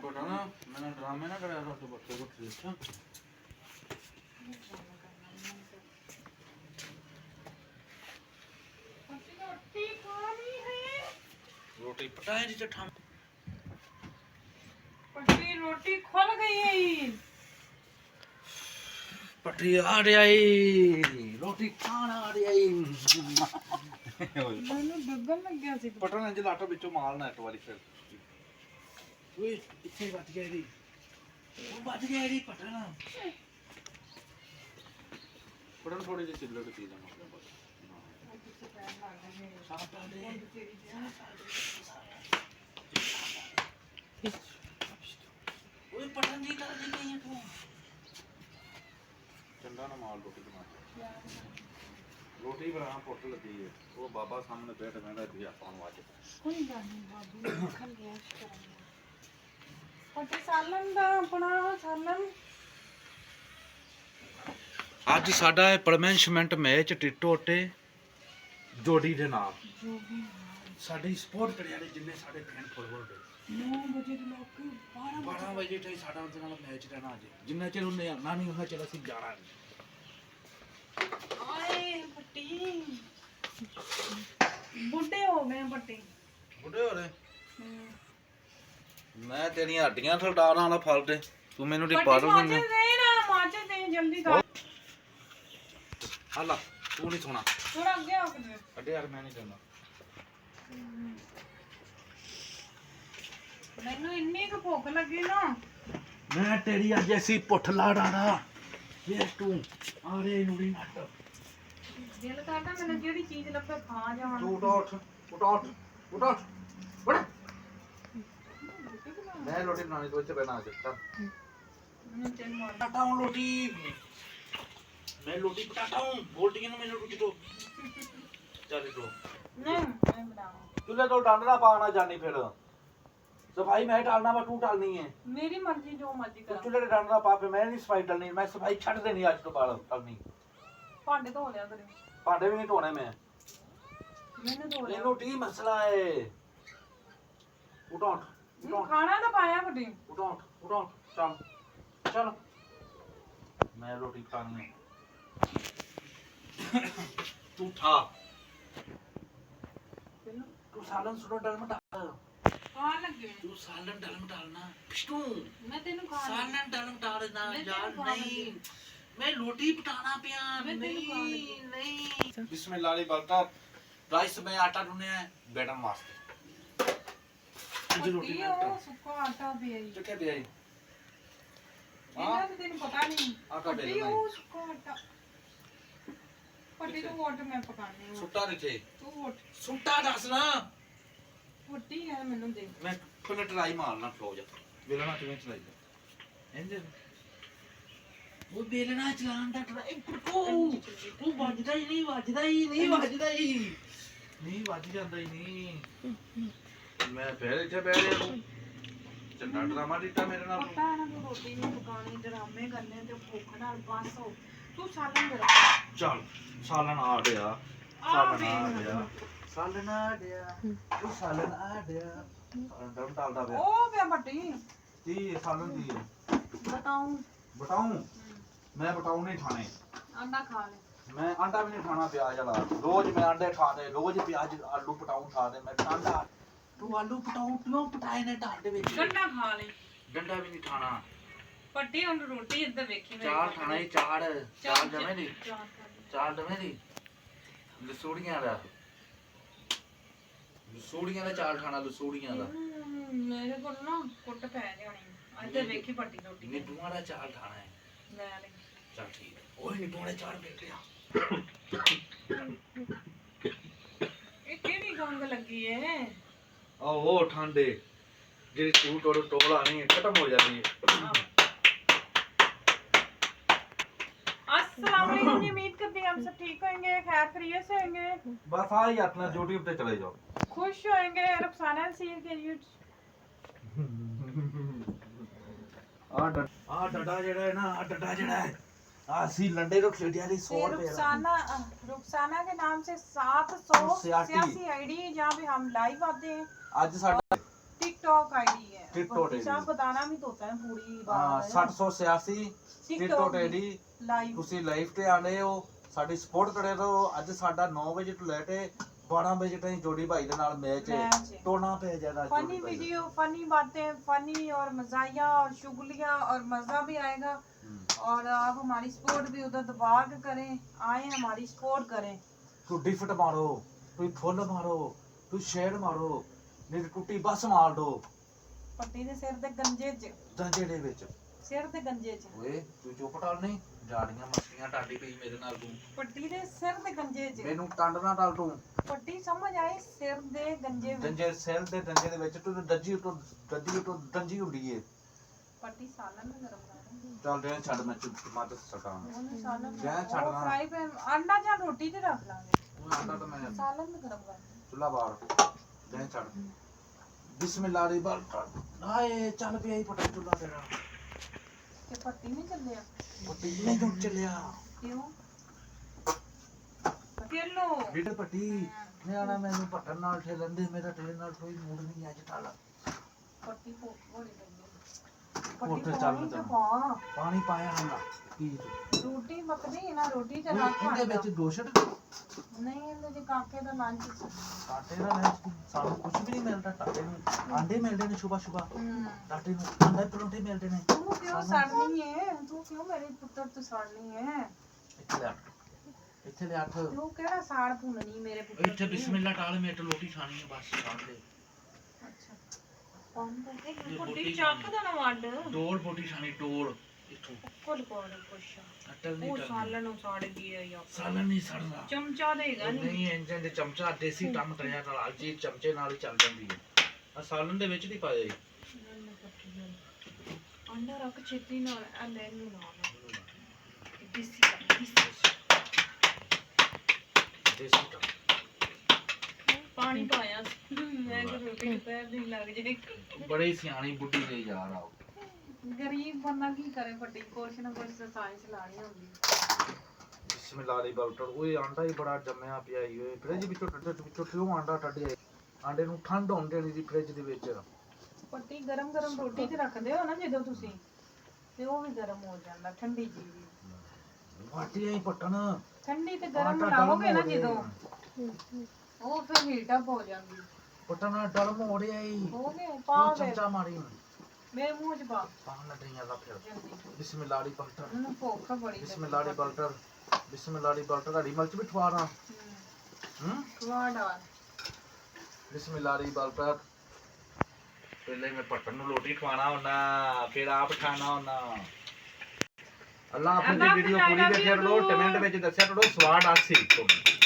ਪਤਾ ਨਾ ਮੈਂ ਡਰਾਮੇ ਨਾ ਕਰਿਆ ਸਾਡੇ ਬੱਚੇ ਕੋਲ ਅੱਛਾ रोटी पटाए जी चट्ठा पट्टी रोटी खुल गई है पट्टी आ रही रोटी खाना आ रही ਮੈਨੂੰ ਡੱਗਣ ਲੱਗਿਆ ਸੀ ਪਟਣਾ ਇੰਜ ਲਾਟਾ ਵਿੱਚੋਂ ਮਾਰਨਾ ਇੱਕ ਵਾਰੀ ਫਿਰ ਓਏ ਇੱਥੇ ਵੱਜ ਗਿਆ ਇਹਦੀ ਉਹ ਵੱਜ ਗਿਆ ਇਹਦੀ ਪਟਣਾ ਪਟਣ ਥੋੜੀ ਜਿਹੀ ਸਿੱਲੜ ਦੀ ਜਾਣਾ ਬਸ ਸਾਪਾ ਦੇ ਓਏ ਪਟਣ ਦੀ ਕਰ ਦੀ ਨਹੀਂ ਤੂੰ ਚੰਡਾ ਨਾ ਮਾਰ ਰੋਟੀ ਬਣਾ रोटी बना पोट लगी है वो बाबा सामने बैठ गया दिया पान वाज कोई ਗੱਲ ਨਹੀਂ ਬਾਬੂ ਖਲ ਗਿਆ ਕਰਾਂਗੇ ਪੱਟੀ ਸਾਲਨ ਦਾ ਆਪਣਾ ਸਾਲਨ ਅੱਜ ਸਾਡਾ ਇਹ ਪਰਮੈਨਸ਼ਮੈਂਟ ਮੈਚ ਟਿੱਟੋਟੇ ਜੋੜੀ ਦੇ ਨਾਲ ਜੋ ਵੀ ਸਾਡੀ ਸਪੋਰਟ ਕਰਿਆ ਨੇ ਜਿੰਨੇ ਸਾਡੇ ਫੈਨ ਫੋਲੋਅਰ ਦੇ 9 ਵਜੇ ਤੋਂ ਲੈ ਕੇ 12 ਵਜੇ ਤੱਕ ਸਾਡਾ ਉਹਦੇ ਨਾਲ ਮੈਚ ਰਹਿਣਾ ਅੱਜ ਜਿੰਨਾ ਚਿਰ ਉਹਨੇ ਆਣਾ ਨਹੀਂ ਉਹਨਾਂ ਚਿਰ ਅਸੀਂ ਜਾਣਾ ਨਹੀਂ ਆਏ ਪੱਟੀ ਬੁੱਢੇ ਹੋ ਗਏ ਪੱਟੀ ਬੁੱਢੇ ਹੋ ਰਹੇ ਮੈਂ ਤੇਰੀਆਂ ਹੱਡੀਆਂ ਠਲਦਾਰਾਂ ਵਾਲਾ ਫਲ ਦੇ ਤੂੰ ਮੈਨੂੰ ਦੀ ਪਾਗਲ ਮਾਚ ਦੇ ਨਾ ਮਾਚ ਦੇ ਜਲਦੀ ਕਰ ਹਾਲਾ ਤੂੰ ਨਹੀਂ ਸੋਣਾ ਥੋੜਾ ਅੱਗੇ ਹੋ ਕੇ ਅੱਡੇ ਯਾਰ ਮੈਂ ਨਹੀਂ ਕਰਨਾ ਮੈਨੂੰ ਇੰਨੀ ਕੁ ਭੁੱਖ ਲੱਗੀ ਨਾ ਮੈਂ ਤੇਰੀ ਅੱਜ ਐਸੀ ਪੁੱਠ ਲਾੜਾਣਾ ਇਹ ਤੂੰ ਆ ਰੇ ਨੂੜੀ ਨੱਟ ਦਿਲ ਕਰਦਾ ਮੈਨੂੰ ਜਿਹੜੀ ਚੀਜ਼ ਲੱਭੇ ਖਾ ਜਾਵਾਂ ਤੂੰ ਉੱਠ ਮੈਂ ਰੋਟੀ ਬਣਾਣੀ ਤੋਂ ਇੱਥੇ ਬਣਾ ਦਿੱਤਾ ਮੈਨੂੰ ਤੈਨੂੰ ਮਾਰ पटाता हूँ रोटी मैं रोटी पटाता हूँ बोलती है ना मैंने रोटी तो चल तो ਨਹੀਂ ਮੈਂ ਬਣਾਵਾਂ तुझे तो डालना पाना जानी फिर सफाई मैं डालना मैं तू डालनी है ਮੇਰੀ ਮਰਜ਼ੀ ਜੋ ਮਰਜ਼ੀ तू ਕਰਾਂ तुझे डालना पा पे मैं नहीं सफाई डालनी मैं सफाई छड़ देनी आज तो बाल डालनी ਭਾਂਡੇ ਧੋ ਲਿਆ ਕਰੇ भांडे भी नहीं धोने मैं ਮੈਨੂੰ ਧੋ ਲਿਆ इन्हों टी मसला है उठ ਖਾਣਾ ਤਾਂ ਪਾਇਆ ਵੱਡੀ उठ चल चल मैं रोटी खानी है तू उठा तू सालन सुनो डाल में डाल ਖਾਣ ਲੱਗੇ तू सालन डाल में डालना पिष्टू ਮੈਂ ਤੈਨੂੰ ਖਾ सालन डाल में डाल देना मैं यार तेरे खाने नहीं मैं रोटी पकाना पिया मैं तेरे खाने नहीं बिस्मिल्लाह अली बरका राइस में आटा गूंदे हैं बेटा वास्ते आज रोटी में ਉਹ ਸੁੱਕਾ ਆਟਾ ਪਿਆ ਹੀ चुके दे आई ਇਹਨਾਂ ਤੇ ਤੈਨੂੰ ਪਤਾ ਨਹੀਂ ਆਟਾ ਦੇ ਪੱਟੀ ਦੇਣਾ ਉਹ ਸੁੱਕਾ ਆਟਾ ਪੱਟੀ ਤੋਂ ਵੋਟ ਮੈਂ ਪਕਾਣੀ ਹਾਂ सुट्टा रखे ਤੂੰ ਵੋਟ सुट्टा दसना ਵੋਟੀ ਹੈ ਮੈਨੂੰ ਦੇ मैं फुल ट्राई मारना फ्लो जा बेलना किवें चलाई जा इंज वो बेलना चलान दा ट्राई तू ਵੱਜਦਾ ਹੀ ਨਹੀਂ ਵੱਜ ਜਾਂਦਾ ਹੀ ਨਹੀਂ ਮੈਂ ਫੇਰ ਇੱਥੇ ਬਹਿ ਰਿਹਾ ਤੂੰ ਚੰਗਾ ਡਰਾਮਾ ਦਿੱਤਾ ਮੇਰੇ ਨਾਲ ਪਤਾ ਹੈ ਨਾ ਤੂੰ ਰੋਟੀ ਨਹੀਂ ਪਕਾਣੀ ਡਰਾਮੇ ਕਰਨੇ ਤੇ ਭੁੱਖ ਨਾਲ ਬਸ ਹੋ ਤੂੰ ਸਾਲਨ ਕਰ ਚੱਲ ਸਾਲਣ ਆ ਗਿਆ ਸਾਲਣ ਆ ਗਿਆ ਤੂੰ ਸਾਲਣ ਆ ਗਿਆ ਅੰਦਰ ਡਾਲਦਾ ਪਿਆ ਉਹ ਪਿਆ ਪੱਟੀ ਕੀ ਸਾਲਣ ਦੀ ਬਤਾਉਂ मैं बताऊं नहीं खाने ਅੰਡਾ ਖਾ ਲੈ मैं अंडा भी नहीं खाना प्याज वाला रोज मैं अंडे खाने रोज प्याज आलू पटाऊं खाने मैं अंडा तू आलू पटाऊं क्यों पटाए ने डाल दे विच ਗੰਡਾ ਖਾ ਲੈ डंडा भी नहीं खाना ਪੱਟੀ ਹੁਣ ਰੋਟੀ ਇੱਧਰ ਵੇਖੀ चार खाना ही चार जमे दी ਚਾਰ ਖਾ ਲਈ। चार जमे दी लसूड़ियां दा लसूड़ियां दा चार खाना लसूड़ियां दा ਮੇਰੇ ਕੋਲ ਨਾ ਕੁੱਟ ਪੈ ਜਾਣੀ ਇੱਧਰ ਵੇਖੀ ਪੱਟੀ ਰੋਟੀ नींबूआं दा चार खाना है ਲੈ ਲੈ चल ठीक है ओए नींबूआं दे चार बेट लिया ਇਹ ਕਿਹੜੀ ਗੰਗ ਲੱਗੀ ਏ आ वो ठंडे जेडी तू टोला नहीं खत्म हो जाती है अस्सलाम वालेकुम जी उम्मीद करते हैं हम सब ठीक होंगे खैर खैरियत से होंगे बस आ ही अपना YouTube पे चले जाओ खुश होंगे रुखसाना सीर के ਆ ਡੱਡਾ ਜਿਹੜਾ ਹੈ ਨਾ ਆ ਡੱਡਾ ਜਿਹੜਾ ਹੈ ਆ ਅਸੀਂ ਲੰਡੇ ਤੋਂ ਖੇਡਿਆ ਦੀ 100 ये रुपए रुखसाना के नाम से 786 86 आईडी है जहाँ पे हम लाइव आते हैं। ਅੱਜ ਸਾਡਾ टिकटॉक आईडी है। TikTok भट्टी ID। साहब बताना भी तो होता है पूरी ਹਾਂ बात है। 786 TikTok ID लाइव ਤੁਸੀਂ ਲਾਈਵ ਤੇ ਆਨੇ ਹੋ ਸਾਡੀ ਸਪੋਰਟ ਕਰਿਆ ਕਰੋ। ਅੱਜ ਸਾਡਾ 9 ਵਜੇ ਤੋਂ ਲੈ ਕੇ 12 ਵਜੇ ਤਾਈਂ ਜੋੜੀ ਭਾਈ ਦੇ ਨਾਲ ਮੈਚ ਹੈ मैच है। ਟੋਣਾ ਪੈ ਜਾਣਾ फनी वीडियो, फनी बातें, फनी और मजाया और शुगलिया और मजा भी आएगा। और आप हमारी सपोर्ट भी उधर दबा के करें, आए हमारी सपोर्ट करें। ਤੂੰ ਡਿਫਟ ਮਾਰੋ ਤੂੰ ਫੁੱਲ ਮਾਰੋ ਤੂੰ ਸ਼ੇਡ ਮਾਰੋ ਨਹੀਂ ਟੁੱਟੀ ਬਸ ਮਾਰ ਦੋ पट्टी दे सिर दे गंजे च, ਦੰਜੇ ਦੇ ਵਿੱਚ सिर दे गंजे च, ਓਏ ਤੂੰ ਚੁੱਪ ਟਾਲ ਨਹੀਂ ਜਾੜੀਆਂ ਮੱਛੀਆਂ ਟਾਡੀ ਪਈ ਮੇਰੇ ਨਾਲ ਤੂੰ पट्टी दे सिर दे गंजे च। ਮੈਨੂੰ ਟੰਡ ਨਾ ਟਾਲ ਤੂੰ पट्टी समझ आई, सिर दे गंजे विच। ਦੰਜੇ ਸੈਲ ਦੇ ਦੰਜੇ ਦੇ ਵਿੱਚ ਤੂੰ ਦੱਜੀ ਤੋਂ ਦੰਜੀ ਹੁੰਦੀ ਏ पट्टी सालन में गरम कर ਚੱਲ ਦੇ ਛੱਡ ਮੈਂ ਚੁੱਪ ਮਤ ਸਕਾਂ ਉਹਨੂੰ ਸਾਲਨ ਜਾਂ ਉਹ ਛੱਡਣਾ। ਫਰਾਈ ਪੈਨ ਅੰਡਾ ਜਾਂ ਰੋਟੀ ਤੇ ਰੱਖ ਲਾਂਗੇ। ਉਹ ਆਂਦਾ ਤਾਂ ਮੈਂ ਸਾਲਨ ਨੂੰ ਗਰਮ ਕਰ ਚੁੱਲਾ ਬਾਹਰ ਦੇ ਛੱਡ ਬਿਸਮਿਲ੍ਲਾ ਦੀ ਬਲ ਹਾਏ ਚੱਲ ਪਿਆ ਹੀ ਪਟਾ ਚੁੱਲਾ ਤੇਰਾ ਤੇ ਪੱਟੀ ਨਹੀਂ ਚੱਲਿਆ ਪੱਟੀ ਨਹੀਂ ਜੁੜ ਚੱਲਿਆ ਕਿਉਂ ਕਿਲੋ ਵੀਰ ਪੱਟੀ ਨਿਆਣਾ ਮੈਨੂੰ ਪੱਟਣ ਨਾਲ ਠੇਲਣ ਦੇ ਮੇਰਾ ਤੇਰੇ ਨਾਲ ਕੋਈ ਮੂਡ ਨਹੀਂ ਅੱਜ ਟਾਲ ਪੱਟੀ ਹੋਣੀ ਲੱਗੀ ਉੱਥੇ ਪੱਟੀ ਚੱਲ ਪਾਣੀ ਤੇ ਤੈਨੂੰ। ਪਾ ਪਾਣੀ ਪਾਇਆ ਹੁੰਦਾ ਕੀ ਰੋਟੀ ਮੱਕਦੀ ਨਾ ਰੋਟੀ ਤੇ ਓਏ, ਰੱਖ ਇਹਦੇ ਆਂਡਾ। ਵਿੱਚ ਦੋਸ਼ਟ ਨਹੀਂ ਇਹਦੇ ਚ ਕਾਕੇ ਦਾ ਲੰਚ ਟਾਟੇ ਦਾ ਨਹੀਂ ਸਾਨੂੰ ਕੁਝ ਵੀ ਨਹੀਂ ਮਿਲਦਾ ਟਾਟੇ ਨੂੰ ਆਂਡੇ ਮਿਲਦੇ ਨੇ ਸੁਬਾ ਸੁਬਾ ਟਾਟੇ ਨੂੰ ਆਂਡੇ ਪਰੌਂਠੇ ਮਿਲਦੇ ਨੇ ਤੂੰ ਕਿਉਂ ਸੜਨੀ ਹੈ ਤੂੰ ਕਿਉਂ ਮੇਰੇ ਪੁੱਤਰ ਤੋਂ ਸੜਨੀ ਹੈ ਇੱਥੇ ਲੈ ਅੱਠ ਤੂੰ ਕਿਹੜਾ ਸਾੜ ਭੁੰਨਣੀ ਮੇਰੇ ਪੁੱਤਰ ਇੱਥੇ ਦੀ? ਬਿਸਮਿਲ੍ਲਾ ਟਾਲ ਮੇਟ ਰੋਟੀ ਖਾਣੀ ਹੈ ਬਸ ਛੱਡ ਦੇ ਅੱਛਾ ਪੰਦ ਇੱਕ ਰੋਟੀ ਕੁੱਟੀ ਚੱਕ ਦਾ ਨਾ ਵੱਡ ਡੋਲ ਰੋਟੀ ਖਾਣੀ ਡੋਲ ਇੱਥੋਂ ਕੋਲ ਕੋਲ ਕੁਛ ਅਟਲ ਨਹੀਂ ਉਹ ਟਲ ਸਾਲਨ ਨੂੰ ਸੜ ਗਿਆ ਯਾਰ ਸਾਲਨ ਨਹੀਂ ਸੜਦਾ ਚਮਚਾ ਦੇਗਾ ਨਹੀਂ ਨਹੀਂ ਇੰਜਨ ਦੇ ਚਮਚਾ ਦੇਸੀ ਟੰਮ ਕਰਿਆ ਨਾਲ ਅਲਜੀ ਚਮਚੇ ਨਾਲ ਹੀ ਚੱਲ ਜਾਂਦੀ ਹੈ ਆ ਸਾਲਨ ਦੇ ਵਿੱਚ ਨਹੀਂ ਪਾਇਆ ਜੀ ਅੰਡਾ ਰੱਖ ਛੇਤੀ ਨਾਲ ਆ ਲੈ ਨੂੰ ਨਾਲ ਦੇਸੀ ਦੇਸੀ ਟੰਮ ਪਾਣੀ ਪਾਇਆ ਸੀ। ਮੈਂ ਕਿ ਰੋਟੀ ਦੁਪਹਿਰ ਦੀ ਲੱਗ ਜੇ ਬੜੀ ਸਿਆਣੀ ਬੁੱਢੀ ਦੇ ਯਾਰ ਆਓ ਗਰੀਬ ਬੰਦਾ ਕੀ ਕਰੇ ਵੱਡੀ ਕੁਛ ਨਾ ਕੁਛ ਸਾਇੰਸ ਲਾਣੀ ਹੁੰਦੀ ਬਿਸਮਿਲ੍ਲਾ ਦੀ ਬਲਟਰ ਓਏ ਆਂਡਾ ਹੀ ਬੜਾ ਜੰਮਿਆ ਪਿਆ ਈ ਓਏ ਫ੍ਰਿਜ ਵਿੱਚੋਂ ਕਿਉਂ ਆਂਡਾ ਕੱਢਿਆ ਆਂਡੇ ਨੂੰ ਠੰਡ ਹੋਣ ਦੇਣੀ ਸੀ ਫ੍ਰਿਜ ਦੇ ਵਿੱਚ ਪੱਟੀ ਗਰਮ ਗਰਮ ਰੋਟੀ ਤੇ ਰੱਖਦੇ ਹੋ ਨਾ ਜਦੋਂ ਤੁਸੀਂ ਤੇ ਉਹ ਵੀ ਗਰਮ ਹੋ ਜਾਂਦਾ ਠੰਡੀ ਚੀਜ਼ ਵਾਟੀਆਂ ਹੀ ਪਟਣ ਠੰਡੀ ਤੇ ਗਰਮ ਆਟਾ ਲਾਓਗੇ ਨਾ ਡਲਮ ਜਦੋਂ ਹੋ ਉਹ ਫਿਰ ਹੀਟ ਅਪ ਹੋ ਜਾਂਦੀ ਪਟਣ ਡਲਮ ਹੋ ਰਿਹਾ ਈ ਹੋ ਗਏ ਪਾ ਉਹ ਦੇ ਚਮਚਾ ਮਾਰੀ ਮੇਰੇ ਮੂੰਹ ਚ ਪਾ ਪਾਣ ਲੱਗੀਆਂ ਦਾ ਫਿਰ ਜਲਦੀ ਬਿਸਮਿਲ੍ਲਾ ਦੀ ਬਲਟਰ ਉਹਨੂੰ ਭੁੱਖ ਬੜੀ ਬਿਸਮਿਲ੍ਲਾ ਦੀ ਬਲਟਰ ਬਿਸਮਿਲ੍ਲਾ ਦੀ ਬਲਟਰ ਹਰੀ ਮਿਰਚ ਵੀ ਠਵਾਣਾ ਵਾੜਾ ਬਿਸਮਿਲ੍ਲਾ ਦੀ ਬਲਟਰ ਪਹਿਲੇ ਮੈਂ ਪਟਣ ਨੂੰ ਰੋਟੀ ਖਵਾਣਾ ਹੁੰਦਾ ਫਿਰ ਆਪ ਖਾਣਾ ਹੁੰਦਾ ਅੱਲਾ ਆਪਣੀ ਵੀਡੀਓ ਪੂਰੀ ਦੇਖਿਆ ਕਰੋ ਕਮੈਂਟ ਵਿੱਚ ਦੱਸਿਆ ਕਰੋ ਸਵਾਦ ਆਸੀ ਤੁਹਾਨੂੰ